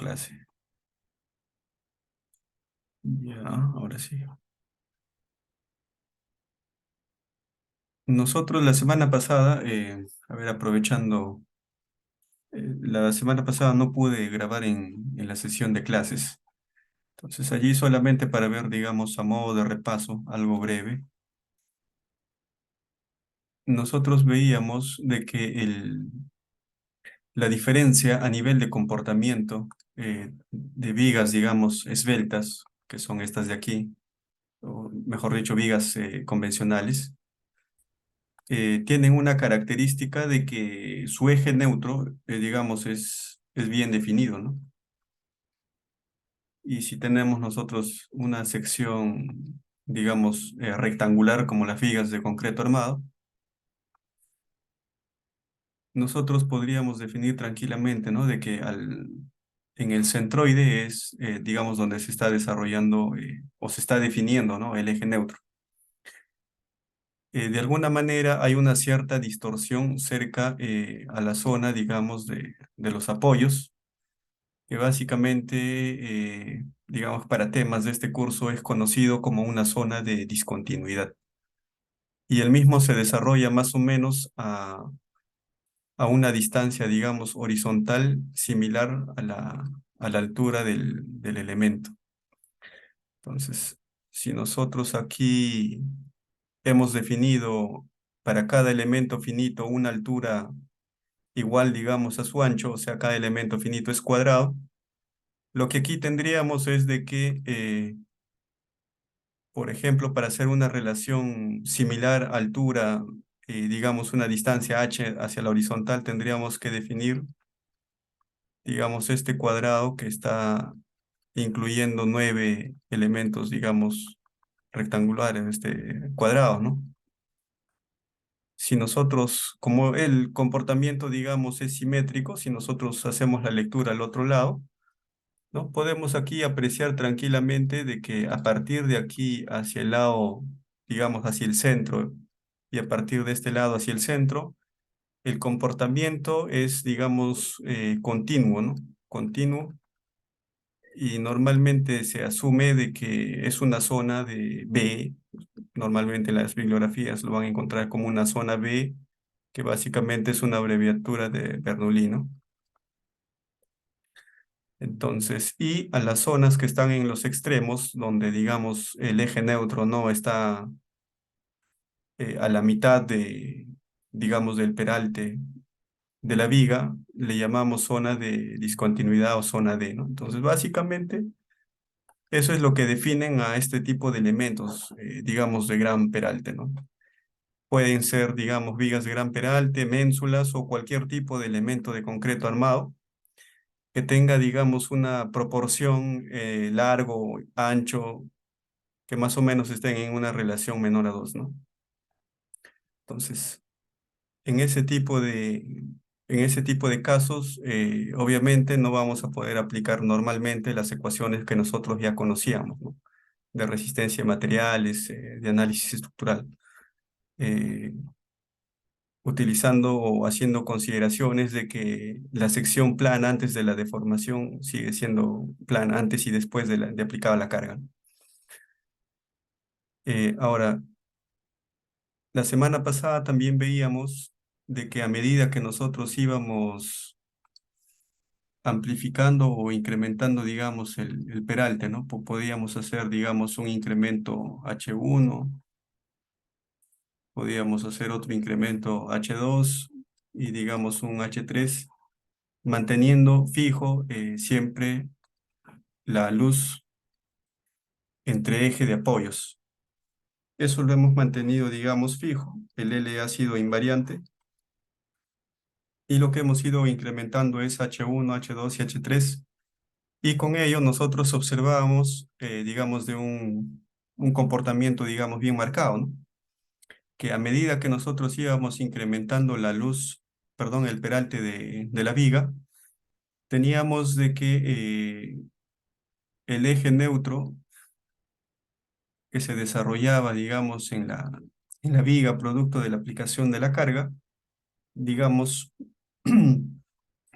clase. Ya, ahora sí. Nosotros la semana pasada, aprovechando, la semana pasada no pude grabar en la sesión de clases. Entonces allí solamente para ver, digamos, a modo de repaso, algo breve, nosotros veíamos de que la diferencia a nivel de comportamiento de vigas, digamos, esbeltas, que son estas de aquí, o mejor dicho, vigas convencionales, tienen una característica de que su eje neutro, digamos, es bien definido, ¿no? Y si tenemos nosotros una sección, digamos, rectangular como las vigas de concreto armado, nosotros podríamos definir tranquilamente, ¿no? De que en el centroide es, digamos, donde se está desarrollando o se está definiendo, ¿no? El eje neutro. De alguna manera hay una cierta distorsión cerca a la zona, digamos, de los apoyos, que básicamente, digamos, para temas de este curso es conocido como una zona de discontinuidad. Y el mismo se desarrolla más o menos a una distancia, digamos, horizontal similar a la altura del elemento. Entonces, si nosotros aquí hemos definido para cada elemento finito una altura igual, digamos, a su ancho, o sea, cada elemento finito es cuadrado, lo que aquí tendríamos es de que, por ejemplo, para hacer una relación similar altura, digamos, una distancia h hacia la horizontal, tendríamos que definir, digamos, este cuadrado que está incluyendo 9 elementos, digamos, rectangulares, este cuadrado, ¿no? Si nosotros, como el comportamiento, digamos, es simétrico, si nosotros hacemos la lectura al otro lado, ¿no? Podemos aquí apreciar tranquilamente de que a partir de aquí hacia el lado, digamos, hacia el centro, y a partir de este lado hacia el centro, el comportamiento es, digamos, continuo, ¿no? Continuo, y normalmente se asume de que es una zona de B. Normalmente las bibliografías lo van a encontrar como una zona B, que básicamente es una abreviatura de Bernoulli, ¿no? Entonces, y a las zonas que están en los extremos, donde digamos el eje neutro no está a la mitad de, digamos, del peralte de la viga, le llamamos zona de discontinuidad o zona D, ¿no? Entonces, básicamente, eso es lo que definen a este tipo de elementos, digamos, de gran peralte, ¿no? Pueden ser, digamos, vigas de gran peralte, ménsulas o cualquier tipo de elemento de concreto armado que tenga, digamos, una proporción largo, ancho, que más o menos estén en una relación menor a 2, ¿no? Entonces, en ese tipo de casos, obviamente no vamos a poder aplicar normalmente las ecuaciones que nosotros ya conocíamos, ¿no? De resistencia a materiales, de análisis estructural, eh, utilizando o haciendo consideraciones de que la sección plana antes de la deformación sigue siendo plana antes y después de aplicada la carga, ¿no? Ahora, la semana pasada también veíamos de que a medida que nosotros íbamos amplificando o incrementando, digamos, el peralte, ¿no? Podíamos hacer, digamos, un incremento H1, podíamos hacer otro incremento H2 y, digamos, un H3, manteniendo fijo siempre la luz entre eje de apoyos. Eso lo hemos mantenido, digamos, fijo. El L ha sido invariante y lo que hemos ido incrementando es H1, H2 y H3. Y con ello nosotros observamos, digamos, de un comportamiento, digamos, bien marcado, ¿no? Que a medida que nosotros íbamos incrementando la luz, perdón, el peralte de la viga, teníamos de que el eje neutro que se desarrollaba, digamos, en la viga, producto de la aplicación de la carga, digamos,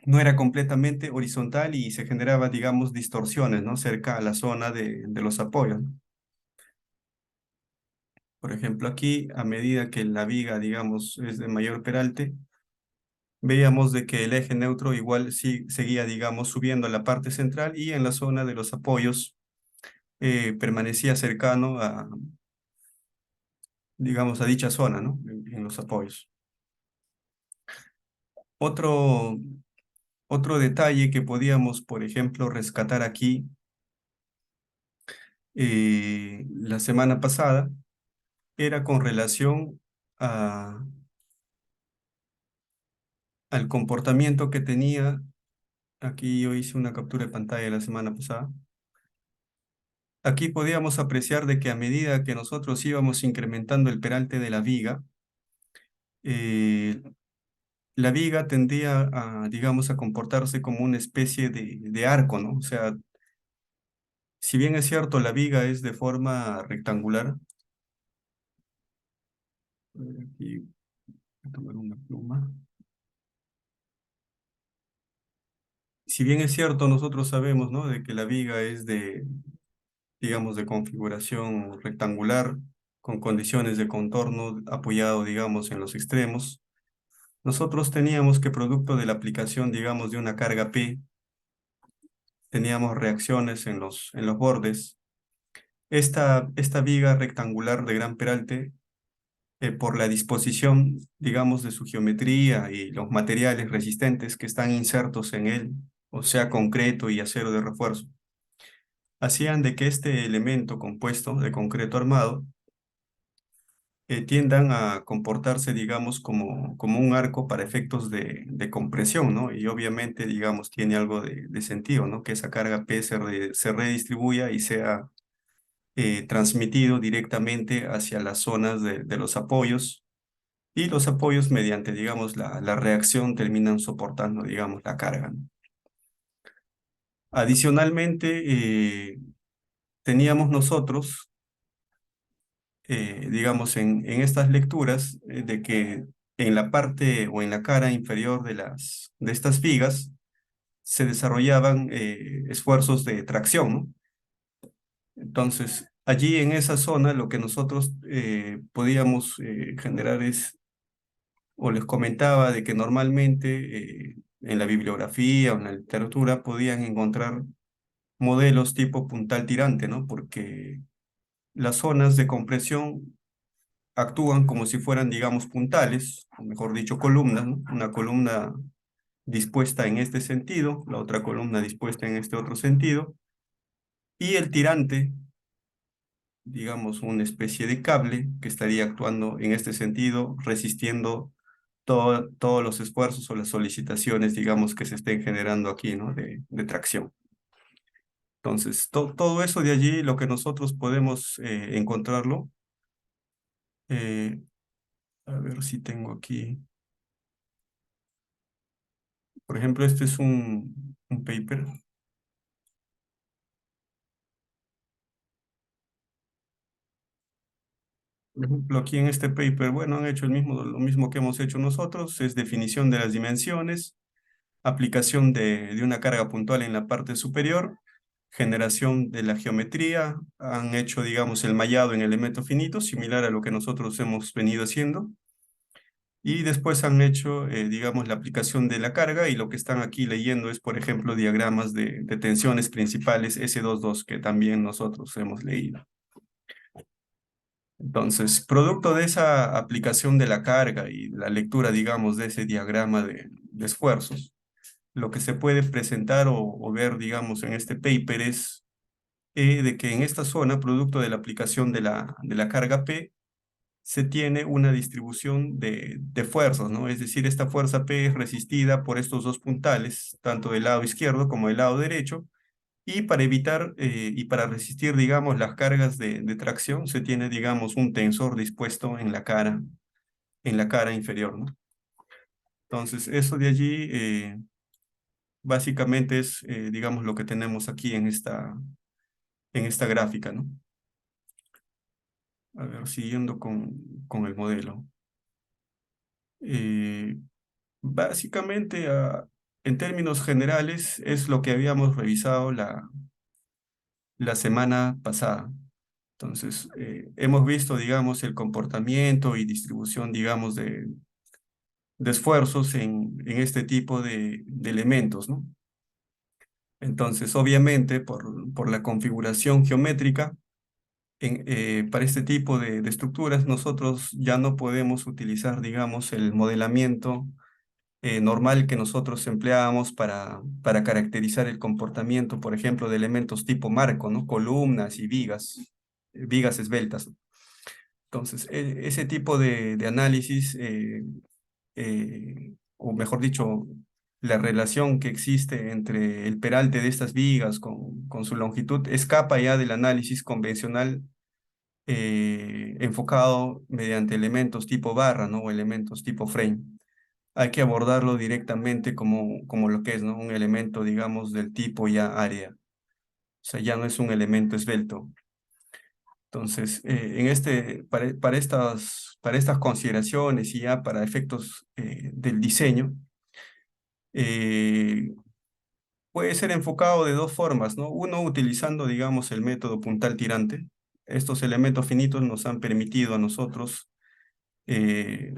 no era completamente horizontal y se generaba, digamos, distorsiones, ¿no? Cerca a la zona de los apoyos, ¿no? Por ejemplo, aquí, a medida que la viga, digamos, es de mayor peralte, veíamos de que el eje neutro igual sí seguía, digamos, subiendo a la parte central y en la zona de los apoyos permanecía cercano a, digamos, a dicha zona, ¿no? En los apoyos. Otro, otro detalle que podíamos, por ejemplo, rescatar aquí la semana pasada era con relación a, al comportamiento que tenía. Aquí yo hice una captura de pantalla la semana pasada. Aquí podíamos apreciar de que a medida que nosotros íbamos incrementando el peralte de la viga, eh, la viga tendía a, digamos, a comportarse como una especie de arco, ¿no? O sea, si bien es cierto, la viga es de forma rectangular, aquí voy a tomar una pluma. Si bien es cierto, nosotros sabemos, ¿no? De que la viga es de, digamos, de configuración rectangular, con condiciones de contorno apoyado, digamos, en los extremos. Nosotros teníamos que, producto de la aplicación, digamos, de una carga P, teníamos reacciones en los bordes. Esta viga rectangular de gran peralte, por la disposición, digamos, de su geometría y los materiales resistentes que están insertos en él, o sea, concreto y acero de refuerzo, hacían de que este elemento compuesto de concreto armado tiendan a comportarse, digamos, como un arco para efectos de compresión, ¿no? Y obviamente, digamos, tiene algo de sentido, ¿no? Que esa carga P se redistribuya y sea transmitido directamente hacia las zonas de los apoyos, y los apoyos mediante, digamos, la reacción terminan soportando, digamos, la carga, ¿no? Adicionalmente, teníamos nosotros digamos, en estas lecturas, de que en la parte o en la cara inferior de estas vigas se desarrollaban esfuerzos de tracción, ¿no? Entonces, allí en esa zona lo que nosotros podíamos generar es, o les comentaba, de que normalmente en la bibliografía o en la literatura podían encontrar modelos tipo puntal tirante, ¿no? Porque las zonas de compresión actúan como si fueran, digamos, puntales, o mejor dicho, columnas, ¿no? Una columna dispuesta en este sentido, la otra columna dispuesta en este otro sentido, y el tirante, digamos, una especie de cable que estaría actuando en este sentido, resistiendo todos los esfuerzos o las solicitaciones, digamos, que se estén generando aquí, ¿no? De tracción. Entonces, todo eso de allí, lo que nosotros podemos encontrarlo, eh, a ver si tengo aquí. Por ejemplo, este es un paper. Por ejemplo, aquí en este paper, bueno, han hecho lo mismo que hemos hecho nosotros, es definición de las dimensiones, aplicación de una carga puntual en la parte superior, generación de la geometría, han hecho, digamos, el mallado en elementos finitos, similar a lo que nosotros hemos venido haciendo, y después han hecho, digamos, la aplicación de la carga, y lo que están aquí leyendo es, por ejemplo, diagramas de tensiones principales S22 que también nosotros hemos leído. Entonces, producto de esa aplicación de la carga y la lectura, digamos, de ese diagrama de esfuerzos, lo que se puede presentar o ver, digamos, en este paper es de que en esta zona, producto de la aplicación de la carga P, se tiene una distribución de fuerzas, ¿no? Es decir, esta fuerza P es resistida por estos dos puntales, tanto del lado izquierdo como del lado derecho, y para evitar y para resistir, digamos, las cargas de tracción, se tiene, digamos, un tensor dispuesto en la cara inferior, ¿no? Entonces, eso de allí básicamente es, digamos, lo que tenemos aquí en esta gráfica, ¿no? A ver, siguiendo con el modelo. Eh, básicamente, En términos generales, es lo que habíamos revisado la semana pasada. Entonces, hemos visto, digamos, el comportamiento y distribución, digamos, de esfuerzos en este tipo de elementos, ¿no? Entonces, obviamente, por la configuración geométrica, para este tipo de estructuras, nosotros ya no podemos utilizar, digamos, el modelamiento normal que nosotros empleábamos para caracterizar el comportamiento, por ejemplo, de elementos tipo marco, ¿no? Columnas y vigas esbeltas. Entonces, ese tipo de análisis, o mejor dicho, la relación que existe entre el peralte de estas vigas con su longitud escapa ya del análisis convencional enfocado mediante elementos tipo barra, ¿no? O elementos tipo frame. Hay que abordarlo directamente como lo que es, ¿no? Un elemento, digamos, del tipo ya área. O sea, ya no es un elemento esbelto. Entonces, para estas consideraciones y ya para efectos del diseño, eh, puede ser enfocado de dos formas, ¿no? Uno, utilizando, digamos, el método puntal tirante. Estos elementos finitos nos han permitido a nosotros, eh,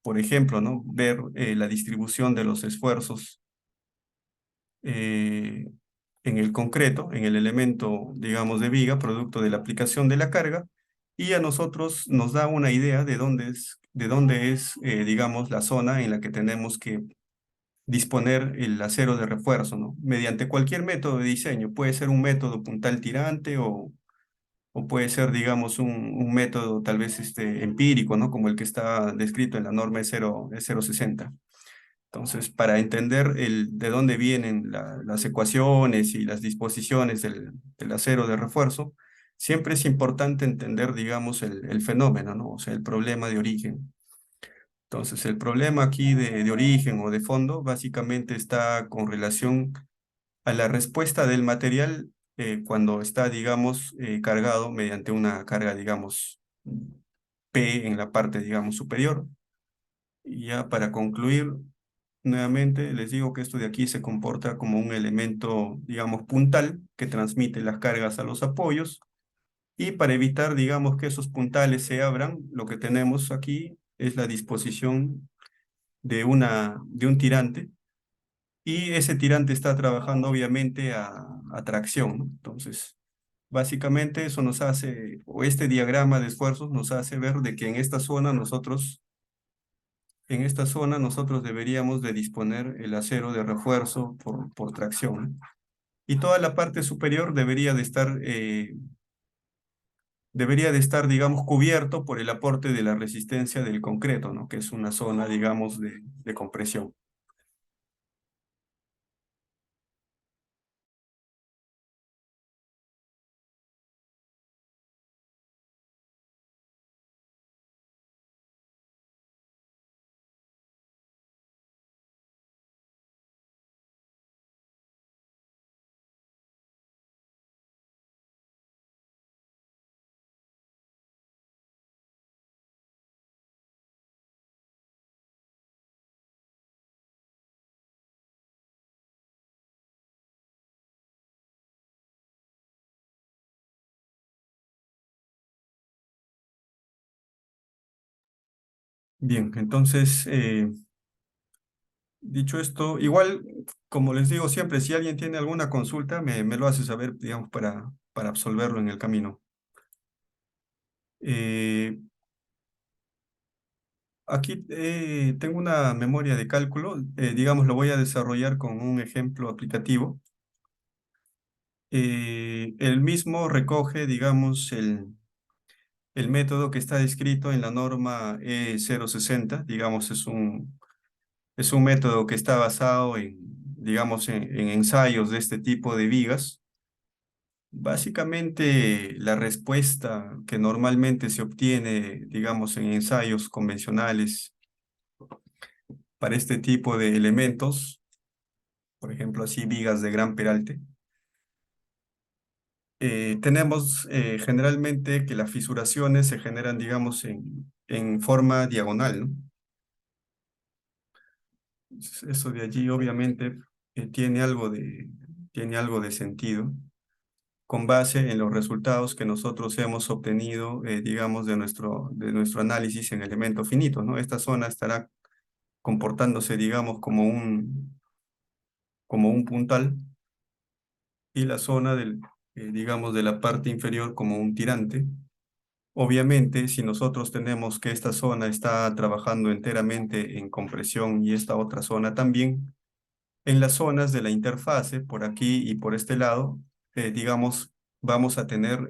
por ejemplo, ¿no? Ver la distribución de los esfuerzos eh, en el concreto, en el elemento, digamos, de viga, producto de la aplicación de la carga, y a nosotros nos da una idea de dónde es, digamos, la zona en la que tenemos que disponer el acero de refuerzo, ¿no? Mediante cualquier método de diseño. Puede ser un método puntal tirante o puede ser, digamos, un método tal vez empírico, ¿no? Como el que está descrito en la norma E060. Entonces, para entender de dónde vienen las ecuaciones y las disposiciones del acero de refuerzo, siempre es importante entender, digamos, el fenómeno, ¿no? O sea, el problema de origen. Entonces, el problema aquí de origen o de fondo básicamente está con relación a la respuesta del material cuando está, digamos, cargado mediante una carga, digamos, P en la parte, digamos, superior. Y ya para concluir, nuevamente les digo que esto de aquí se comporta como un elemento, digamos, puntal que transmite las cargas a los apoyos. Y para evitar, digamos, que esos puntales se abran, lo que tenemos aquí es la disposición de un tirante. Y ese tirante está trabajando obviamente a tracción, ¿no? Entonces, básicamente eso nos hace, o este diagrama de esfuerzos nos hace ver de que en esta zona nosotros deberíamos de disponer el acero de refuerzo por tracción, ¿no? Y toda la parte superior debería de estar, digamos, cubierto por el aporte de la resistencia del concreto, ¿no? Que es una zona, digamos, de compresión. Bien, entonces, dicho esto, igual, como les digo siempre, si alguien tiene alguna consulta, me lo hace saber, digamos, para absolverlo en el camino. Eh, Aquí tengo una memoria de cálculo, digamos, lo voy a desarrollar con un ejemplo aplicativo. El mismo recoge, digamos, el método que está descrito en la norma E060, digamos, es un método que está basado digamos, en ensayos de este tipo de vigas. Básicamente, la respuesta que normalmente se obtiene, digamos, en ensayos convencionales para este tipo de elementos, por ejemplo, así vigas de gran peralte, tenemos generalmente que las fisuraciones se generan, digamos, en forma diagonal, ¿no? Eso de allí obviamente tiene algo de sentido con base en los resultados que nosotros hemos obtenido, digamos, de nuestro análisis en elementos finitos, ¿no? Esta zona estará comportándose, digamos, como un puntal y la zona digamos, de la parte inferior como un tirante. Obviamente, si nosotros tenemos que esta zona está trabajando enteramente en compresión y esta otra zona también, en las zonas de la interfase, por aquí y por este lado, digamos, vamos a tener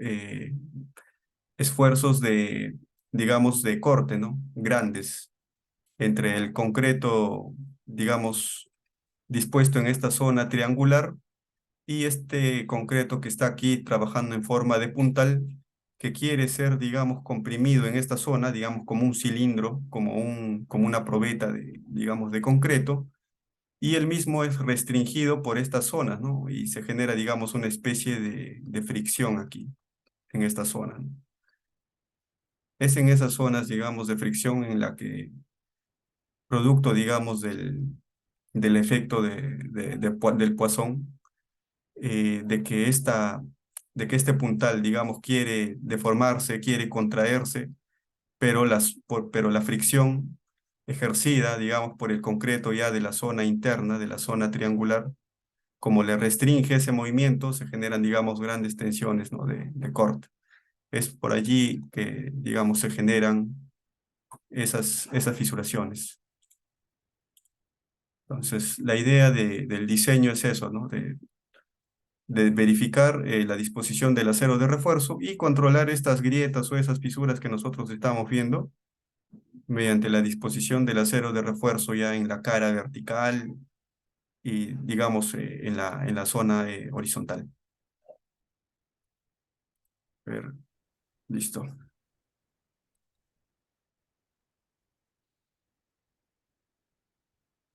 esfuerzos digamos, de corte, ¿no? Grandes entre el concreto, digamos, dispuesto en esta zona triangular y este concreto que está aquí trabajando en forma de puntal, que quiere ser, digamos, comprimido en esta zona, digamos, como un cilindro, como una probeta digamos, de concreto, y el mismo es restringido por estas zonas, ¿no? Y se genera, digamos, una especie de fricción aquí, en esta zona, ¿no? Es en esas zonas, digamos, de fricción en la que, producto, digamos, del efecto del Poisson, de que este puntal, digamos, quiere deformarse, quiere contraerse, pero la fricción ejercida, digamos, por el concreto ya de la zona interna, de la zona triangular, como le restringe ese movimiento, se generan, digamos, grandes tensiones, ¿no? de corte. Es por allí que, digamos, se generan esas fisuraciones. Entonces, la idea del diseño es eso, ¿no? De verificar la disposición del acero de refuerzo y controlar estas grietas o esas fisuras que nosotros estamos viendo mediante la disposición del acero de refuerzo ya en la cara vertical y, digamos, en la zona horizontal. A ver, listo.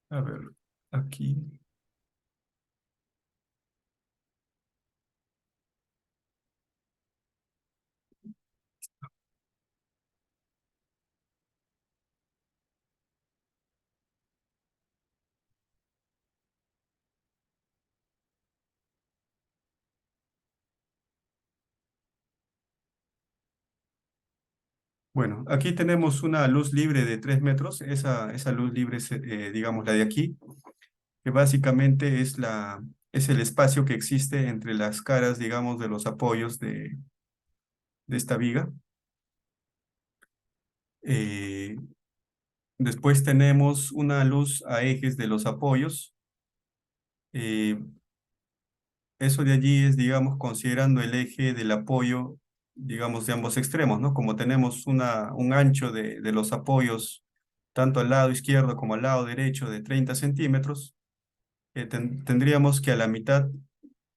A ver, aquí. Bueno, aquí tenemos una luz libre de 3 metros. Esa luz libre es, digamos, la de aquí, que básicamente es el espacio que existe entre las caras, digamos, de los apoyos de esta viga. Eh, Después tenemos una luz a ejes de los apoyos. Eh, Eso de allí es, digamos, considerando el eje del apoyo, digamos, de ambos extremos, ¿no? Como tenemos un ancho de los apoyos, tanto al lado izquierdo como al lado derecho de 30 centímetros, tendríamos que a la mitad,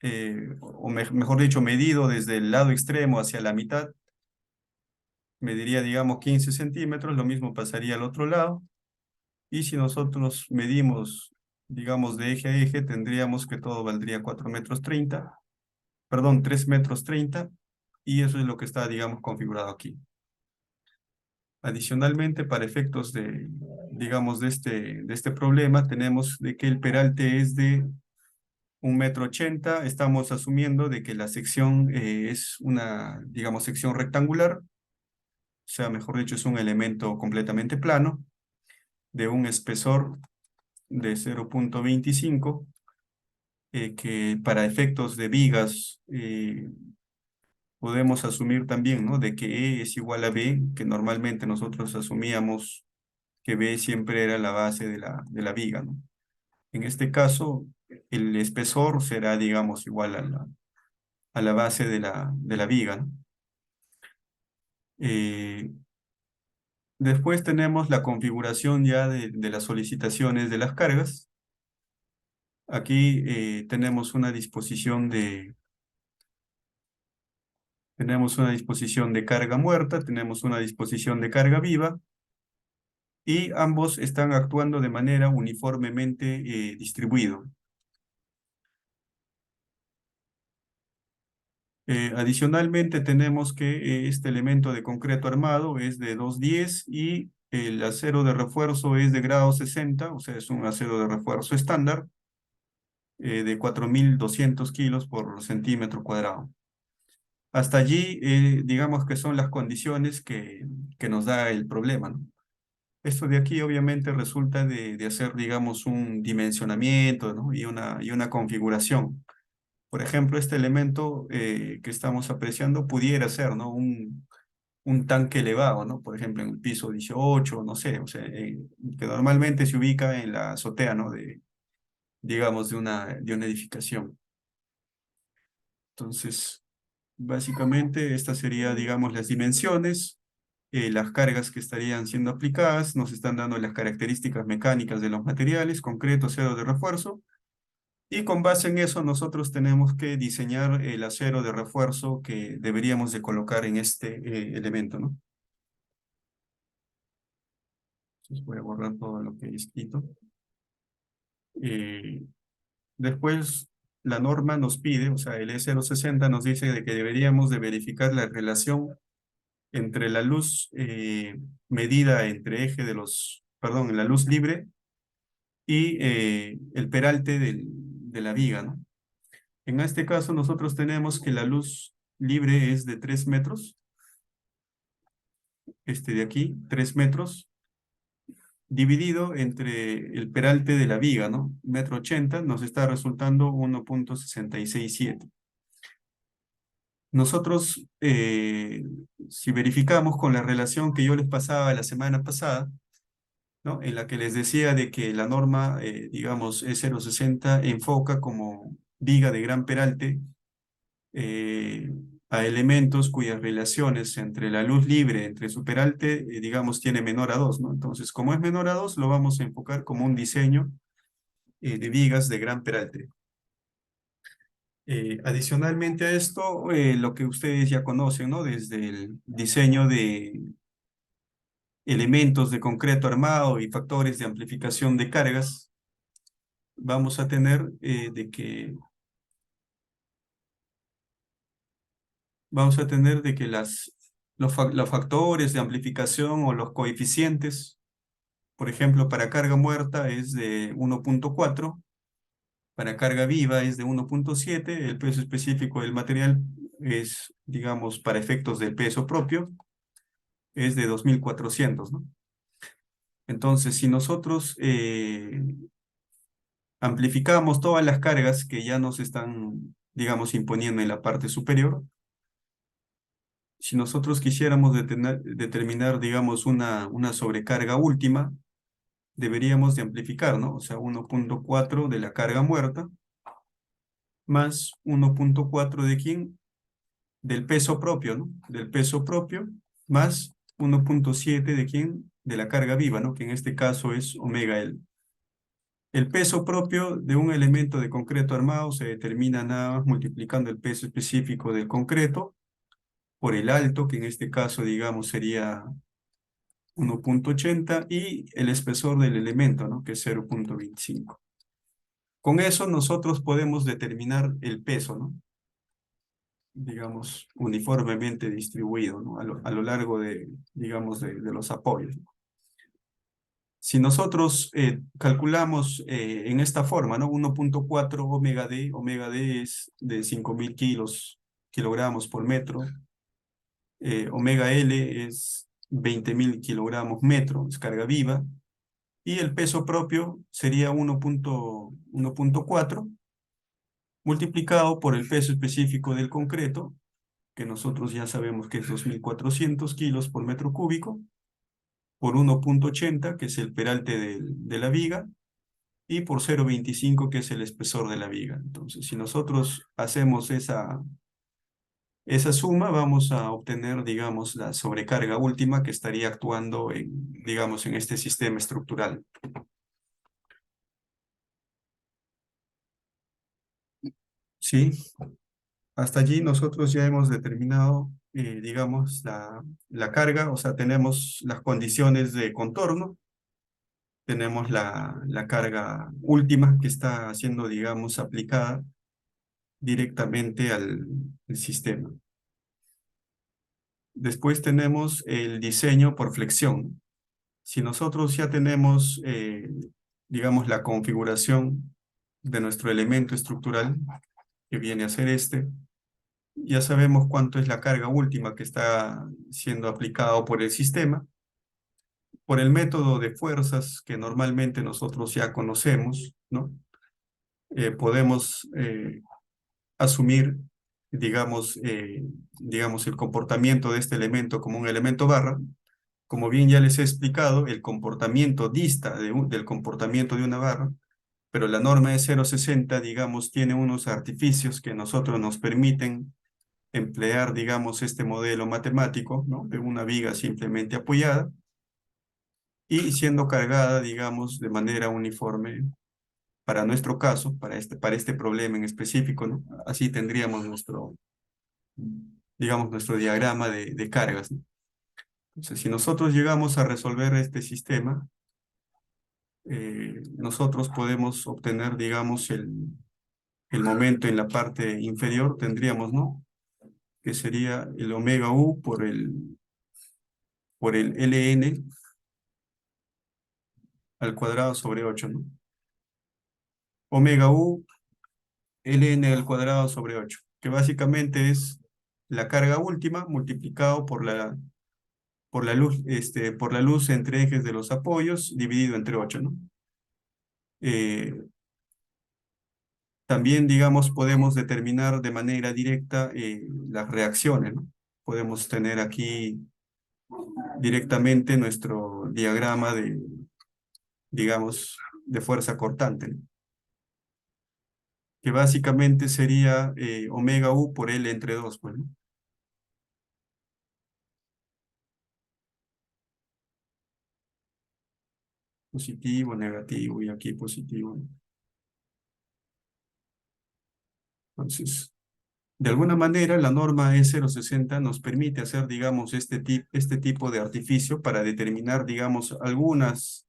mejor dicho, medido desde el lado extremo hacia la mitad, mediría, digamos, 15 centímetros, lo mismo pasaría al otro lado. Y si nosotros medimos, digamos, de eje a eje, tendríamos que todo valdría 4 metros 30, perdón, 3 metros 30, y eso es lo que está, digamos, configurado aquí. Adicionalmente, para efectos digamos, de este problema, tenemos de que el peralte es de 1,80 m. Estamos asumiendo de que la sección es una, digamos, sección rectangular, o sea, mejor dicho, es un elemento completamente plano, de un espesor de 0,25, que para efectos de vigas podemos asumir también, ¿no? De que E es igual a B, que normalmente nosotros asumíamos que B siempre era la base de la viga, ¿no? En este caso, el espesor será, digamos, igual a la base de la viga, ¿no? Eh, Después tenemos la configuración ya de las solicitaciones de las cargas. Aquí tenemos una disposición de carga muerta, tenemos una disposición de carga viva, y ambos están actuando de manera uniformemente distribuido. Adicionalmente tenemos que este elemento de concreto armado es de 210 y El acero de refuerzo es de grado 60, o sea, es un acero de refuerzo estándar de 4.200 kilos por centímetro cuadrado. Hasta allí, digamos que son las condiciones que nos da el problema, ¿no? Esto de aquí obviamente resulta de hacer, digamos, un dimensionamiento, ¿no? Y una configuración. Por ejemplo, este elemento que estamos apreciando pudiera ser, ¿no? Un tanque elevado, ¿no? Por ejemplo, en el piso 18, no sé, o sea, que normalmente se ubica en la azotea, ¿no? Digamos, de una edificación. Entonces, básicamente, estas serían, digamos, las dimensiones, las cargas que estarían siendo aplicadas, nos están dando las características mecánicas de los materiales, concreto, acero de refuerzo, y con base en eso nosotros tenemos que diseñar el acero de refuerzo que deberíamos de colocar en este elemento, ¿no? Entonces voy a borrar todo lo que he escrito. Eh, Después, la norma nos pide, o sea, el E060 nos dice de que deberíamos de verificar la relación entre la luz medida entre eje de los, perdón, la luz libre y el peralte de la viga, ¿no? En este caso, nosotros tenemos que la luz libre es de 3 metros, este de aquí, 3 metros, dividido entre el peralte de la viga, ¿no? 1,80 m, nos está resultando 1,667. Nosotros, si verificamos con la relación que yo les pasaba la semana pasada, ¿no? En la que les decía de que la norma, digamos, E060 enfoca como viga de gran peralte eh, a elementos cuyas relaciones entre la luz libre, entre su peralte, digamos, tiene menor a 2, ¿no? Entonces, como es menor a 2, lo vamos a enfocar como un diseño de vigas de gran peralte. Adicionalmente a esto, lo que ustedes ya conocen, ¿no? Desde el diseño de elementos de concreto armado y factores de amplificación de cargas, vamos a tener de que los factores de amplificación o los coeficientes, por ejemplo, para carga muerta es de 1,4, para carga viva es de 1,7, el peso específico del material es, digamos, para efectos del peso propio, es de 2.400, ¿no? Entonces, si nosotros amplificamos todas las cargas que ya nos están, digamos, imponiendo en la parte superior, si nosotros quisiéramos determinar, digamos, una sobrecarga última, deberíamos de amplificar, ¿no? O sea, 1,4 de la carga muerta, más 1,4 de quién, del peso propio, ¿no? Del peso propio, más 1,7 de quién, de la carga viva, ¿no? Que en este caso es omega L. El peso propio de un elemento de concreto armado se determina nada más multiplicando el peso específico del concreto por el alto, que en este caso, digamos, sería 1,80, y el espesor del elemento, ¿no? Que es 0,25. Con eso nosotros podemos determinar el peso, ¿no? Digamos, uniformemente distribuido, ¿no? A lo largo de, digamos, de los apoyos. Si nosotros calculamos en esta forma, ¿no? 1,4 omega D es de 5.000 kilogramos por metro, omega L es 20.000 kilogramos metro, es carga viva, y el peso propio sería 1,4 multiplicado por el peso específico del concreto, que nosotros ya sabemos que es 2.400 kilos por metro cúbico, por 1,80, que es el peralte de la viga, y por 0,25, que es el espesor de la viga. Entonces, si nosotros hacemos esa suma, vamos a obtener, digamos, la sobrecarga última que estaría actuando digamos, en este sistema estructural. Sí, hasta allí nosotros ya hemos determinado, digamos, la carga, o sea, tenemos las condiciones de contorno, tenemos la carga última que está siendo, digamos, aplicada directamente al sistema. Después tenemos el diseño por flexión. Si nosotros ya tenemos, digamos, la configuración de nuestro elemento estructural, que viene a ser este, ya sabemos cuánto es la carga última que está siendo aplicado por el sistema. Por el método de fuerzas que normalmente nosotros ya conocemos, ¿no? Podemos asumir, digamos, digamos, el comportamiento de este elemento como un elemento barra. Como bien ya les he explicado, el comportamiento dista del comportamiento de una barra, pero la norma de 0,60, digamos, tiene unos artificios que nosotros nos permiten emplear, digamos, este modelo matemático, ¿no? De una viga simplemente apoyada y siendo cargada, digamos, de manera uniforme para nuestro caso, para este problema en específico, ¿no? Así tendríamos nuestro, digamos, nuestro diagrama de cargas, ¿no? Entonces, si nosotros llegamos a resolver este sistema, nosotros podemos obtener, digamos, el momento en la parte inferior, tendríamos, ¿no? Que sería el omega u por el ln al cuadrado sobre 8, ¿no? Omega u ln al cuadrado sobre 8, que básicamente es la carga última multiplicado por la luz entre ejes de los apoyos dividido entre 8, ¿no? Eh, También, digamos, podemos determinar de manera directa las reacciones, ¿no? Podemos tener aquí directamente nuestro diagrama de, digamos, de fuerza cortante, ¿no? Que básicamente sería omega u por L entre 2, pues, ¿no? Positivo, negativo y aquí positivo, ¿no? Entonces, de alguna manera, la norma E060 nos permite hacer, digamos, este tipo de artificio para determinar, digamos, algunas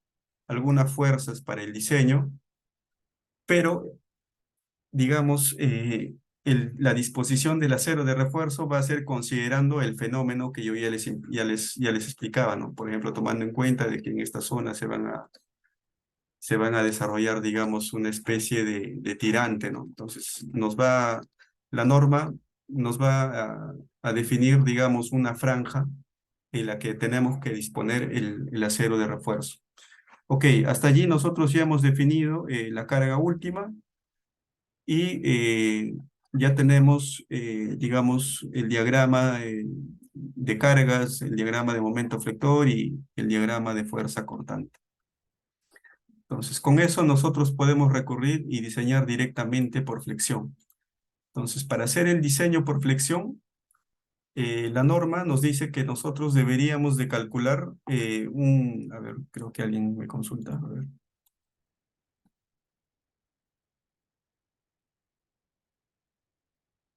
fuerzas para el diseño, pero, digamos, la disposición del acero de refuerzo va a ser considerando el fenómeno que yo ya les explicaba, ¿no? Por ejemplo, tomando en cuenta de que en esta zona se van a desarrollar, digamos, una especie de tirante, ¿no? Entonces, la norma nos va a definir, digamos, una franja en la que tenemos que disponer el acero de refuerzo. Ok, hasta allí nosotros ya hemos definido la carga última y ya tenemos, digamos, el diagrama de cargas, el diagrama de momento flector y el diagrama de fuerza cortante. Entonces, con eso nosotros podemos recurrir y diseñar directamente por flexión. Entonces, para hacer el diseño por flexión, la norma nos dice que nosotros deberíamos de calcular a ver, creo que alguien me consulta, a ver,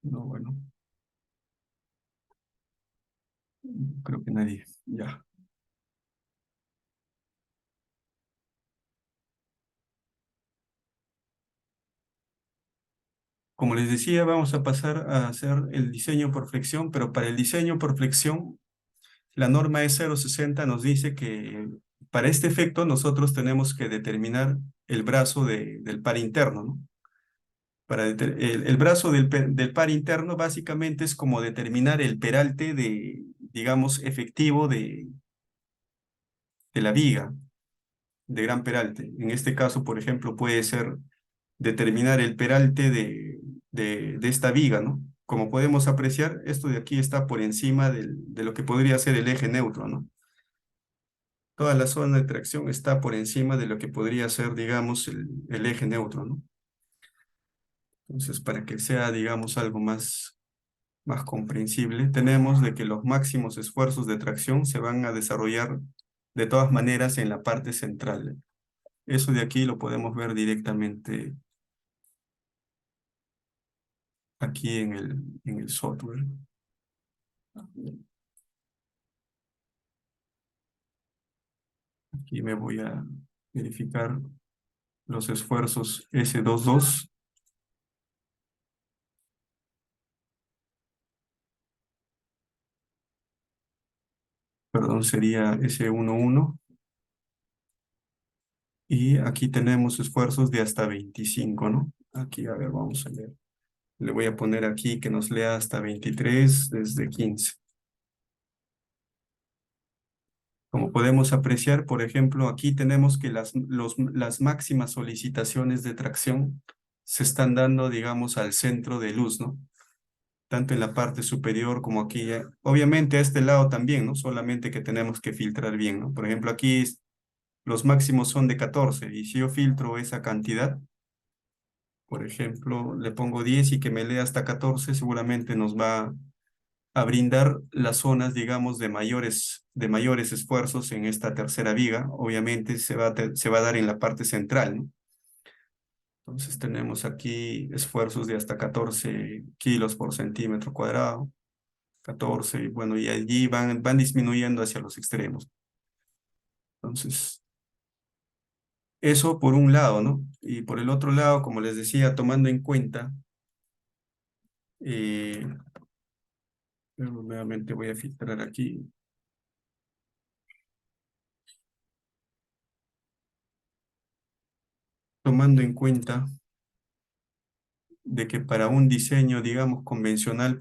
no, bueno, creo que nadie, ya. Como les decía, vamos a pasar a hacer el diseño por flexión, pero para el diseño por flexión, la norma E060 nos dice que para este efecto nosotros tenemos que determinar el brazo del par interno, ¿no? El brazo del par interno básicamente es como determinar el peralte de, digamos, efectivo de la viga de gran peralte. En este caso, por ejemplo, puede ser determinar el peralte de esta viga, ¿no? Como podemos apreciar, esto de aquí está por encima de lo que podría ser el eje neutro, ¿no? Toda la zona de tracción está por encima de lo que podría ser, digamos, el eje neutro, ¿no? Entonces, para que sea, digamos, algo más comprensible, tenemos de que los máximos esfuerzos de tracción se van a desarrollar de todas maneras en la parte central. Eso de aquí lo podemos ver directamente aquí en el software. Aquí me voy a verificar los esfuerzos S22, perdón, sería S11. Y aquí tenemos esfuerzos de hasta 25, ¿no? Aquí, a ver, vamos a ver. Le voy a poner aquí que nos lea hasta 23 desde 15. Como podemos apreciar, por ejemplo, aquí tenemos que las máximas solicitaciones de tracción se están dando, digamos, al centro de luz, ¿no? Tanto en la parte superior como aquí. Obviamente a este lado también, ¿no? Solamente que tenemos que filtrar bien, ¿no? Por ejemplo, aquí los máximos son de 14 y si yo filtro esa cantidad, por ejemplo, le pongo 10 y que me lea hasta 14, seguramente nos va a brindar las zonas, digamos, de mayores esfuerzos en esta tercera viga. Obviamente se va a dar en la parte central, ¿no? Entonces tenemos aquí esfuerzos de hasta 14 kilos por centímetro cuadrado, 14, y bueno, y allí van disminuyendo hacia los extremos. Entonces, eso por un lado, ¿no? Y por el otro lado, como les decía, tomando en cuenta, eh, nuevamente voy a filtrar aquí, tomando en cuenta de que para un diseño, digamos, convencional